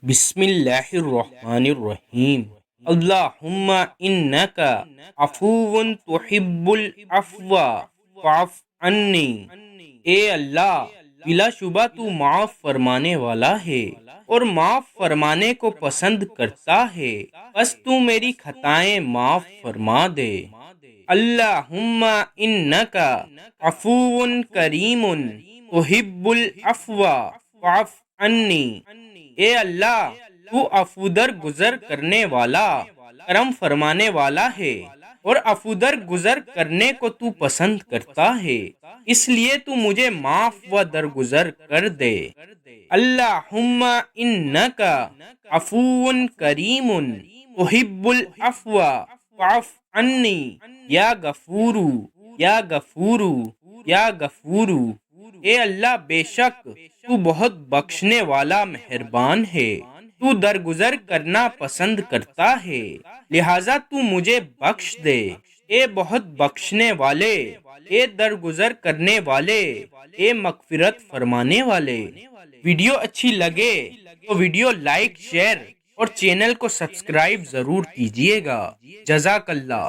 بسم اللہ الرحمن الرحیم۔ اللہم انکا عفو تحب العفو فاعف عنی۔ اے اللہ، بلا شبہ تو معاف فرمانے والا ہے اور معاف فرمانے کو پسند کرتا ہے، بس تو میری خطائیں معاف فرما دے۔ اللہم انکا عفو کریم تحب العفو فاعف عنی۔ اے اللہ، تو عفو در گزر کرنے والا، کرم فرمانے والا ہے اور عفو در گزر کرنے کو تو پسند کرتا ہے، اس لیے تو مجھے معاف و درگزر کر دے۔ اللہم انکا عفو کریم تحب العفو فاعف عنی۔ یا غفورو، یا غفورو، یا غفورو۔ اے اللہ، بے شک تو بہت بخشنے والا مہربان ہے، تو درگزر کرنا پسند کرتا ہے، لہٰذا تو مجھے بخش دے۔ اے بہت بخشنے والے، اے درگزر کرنے والے، اے مغفرت فرمانے والے۔ ویڈیو اچھی لگے تو ویڈیو لائک، شیئر اور چینل کو سبسکرائب ضرور کیجیے گا۔ جزاک اللہ۔